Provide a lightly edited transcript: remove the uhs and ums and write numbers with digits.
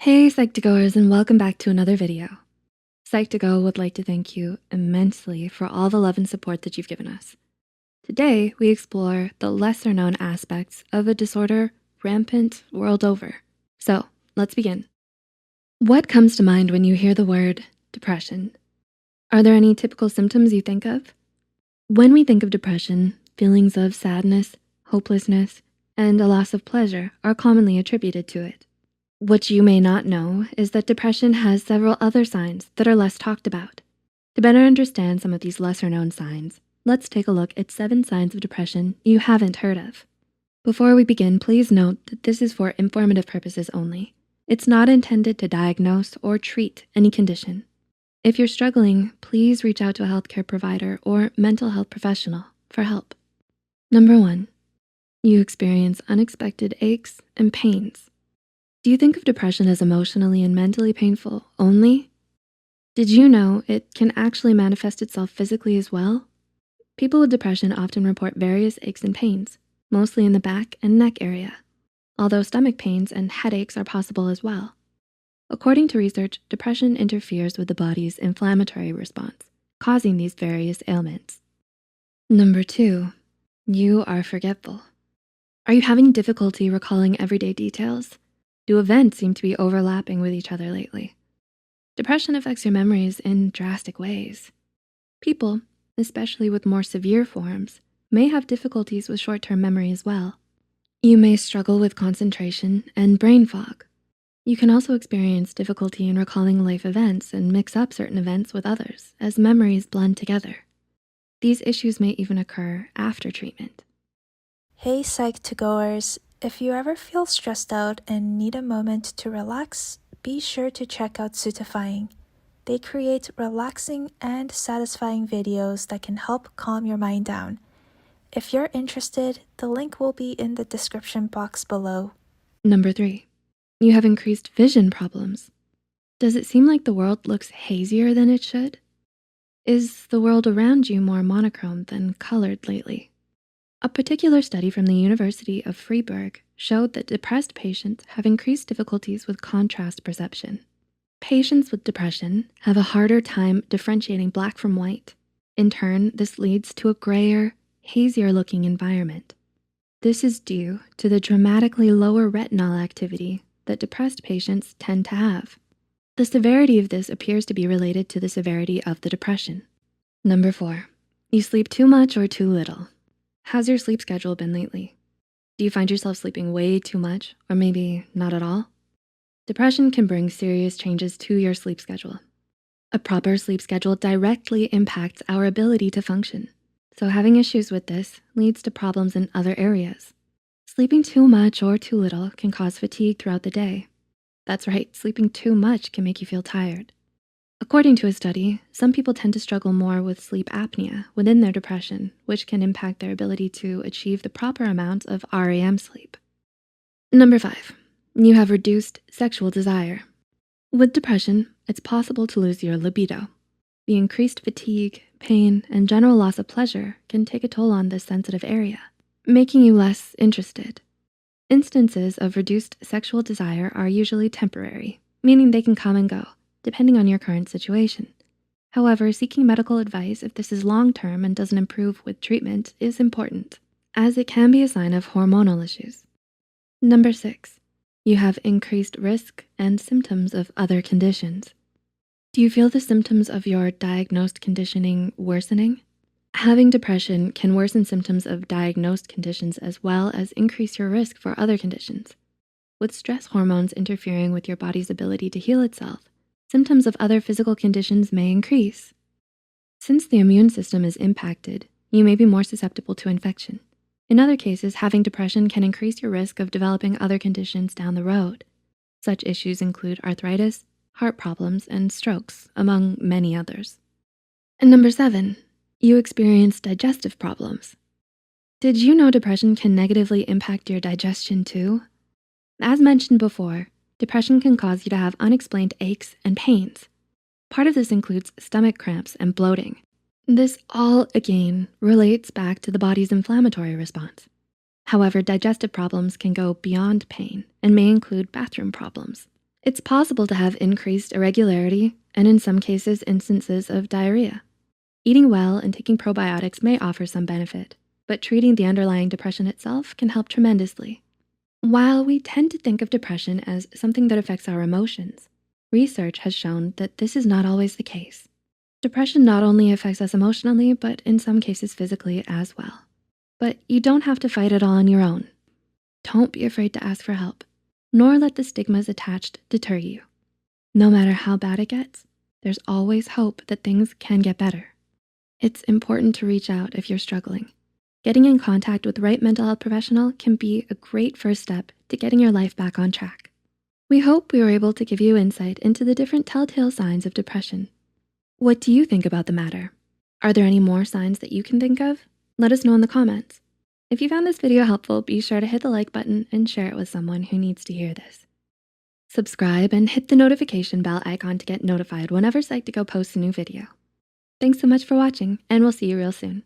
Hey Psych2Goers, and welcome back to another video. Psych2Go would like to thank you immensely for all the love and support that you've given us. Today, we explore the lesser known aspects of a disorder rampant world over. So let's begin. What comes to mind when you hear the word depression? Are there any typical symptoms you think of? When we think of depression, feelings of sadness, hopelessness, and a loss of pleasure are commonly attributed to it. What you may not know is that depression has several other signs that are less talked about. To better understand some of these lesser known signs, let's take a look at 7 signs of depression you haven't heard of. Before we begin, please note that this is for informative purposes only. It's not intended to diagnose or treat any condition. If you're struggling, please reach out to a healthcare provider or mental health professional for help. Number 1, you experience unexpected aches and pains. Do you think of depression as emotionally and mentally painful only? Did you know it can actually manifest itself physically as well? People with depression often report various aches and pains, mostly in the back and neck area, although stomach pains and headaches are possible as well. According to research, depression interferes with the body's inflammatory response, causing these various ailments. Number 2, you are forgetful. Are you having difficulty recalling everyday details? Do events seem to be overlapping with each other lately? Depression affects your memories in drastic ways. People, especially with more severe forms, may have difficulties with short-term memory as well. You may struggle with concentration and brain fog. You can also experience difficulty in recalling life events and mix up certain events with others as memories blend together. These issues may even occur after treatment. Hey Psych2Goers, if you ever feel stressed out and need a moment to relax, be sure to check out Suitifying. They create relaxing and satisfying videos that can help calm your mind down. If you're interested, the link will be in the description box below. Number 3, you have increased vision problems. Does it seem like the world looks hazier than it should? Is the world around you more monochrome than colored lately? A particular study from the University of Freiburg showed that depressed patients have increased difficulties with contrast perception. Patients with depression have a harder time differentiating black from white. In turn, this leads to a grayer, hazier looking environment. This is due to the dramatically lower retinal activity that depressed patients tend to have. The severity of this appears to be related to the severity of the depression. Number 4, you sleep too much or too little. How's your sleep schedule been lately? Do you find yourself sleeping way too much or maybe not at all? Depression can bring serious changes to your sleep schedule. A proper sleep schedule directly impacts our ability to function. So having issues with this leads to problems in other areas. Sleeping too much or too little can cause fatigue throughout the day. That's right, sleeping too much can make you feel tired. According to a study, some people tend to struggle more with sleep apnea within their depression, which can impact their ability to achieve the proper amount of REM sleep. Number 5, you have reduced sexual desire. With depression, it's possible to lose your libido. The increased fatigue, pain, and general loss of pleasure can take a toll on this sensitive area, making you less interested. Instances of reduced sexual desire are usually temporary, meaning they can come and go, depending on your current situation. However, seeking medical advice if this is long-term and doesn't improve with treatment is important, as it can be a sign of hormonal issues. Number 6, you have increased risk and symptoms of other conditions. Do you feel the symptoms of your diagnosed conditioning worsening? Having depression can worsen symptoms of diagnosed conditions as well as increase your risk for other conditions. With stress hormones interfering with your body's ability to heal itself, symptoms of other physical conditions may increase. Since the immune system is impacted, you may be more susceptible to infection. In other cases, having depression can increase your risk of developing other conditions down the road. Such issues include arthritis, heart problems, and strokes, among many others. And number 7, you experience digestive problems. Did you know depression can negatively impact your digestion too? As mentioned before, depression can cause you to have unexplained aches and pains. Part of this includes stomach cramps and bloating. This all, again, relates back to the body's inflammatory response. However, digestive problems can go beyond pain and may include bathroom problems. It's possible to have increased irregularity and in some cases, instances of diarrhea. Eating well and taking probiotics may offer some benefit, but treating the underlying depression itself can help tremendously. While we tend to think of depression as something that affects our emotions, research has shown that this is not always the case. Depression not only affects us emotionally, but in some cases physically as well. But you don't have to fight it all on your own. Don't be afraid to ask for help, nor let the stigmas attached deter you. No matter how bad it gets, there's always hope that things can get better. It's important to reach out if you're struggling. Getting in contact with the right mental health professional can be a great first step to getting your life back on track. We hope we were able to give you insight into the different telltale signs of depression. What do you think about the matter? Are there any more signs that you can think of? Let us know in the comments. If you found this video helpful, be sure to hit the like button and share it with someone who needs to hear this. Subscribe and hit the notification bell icon to get notified whenever Psych2Go posts a new video. Thanks so much for watching, and we'll see you real soon.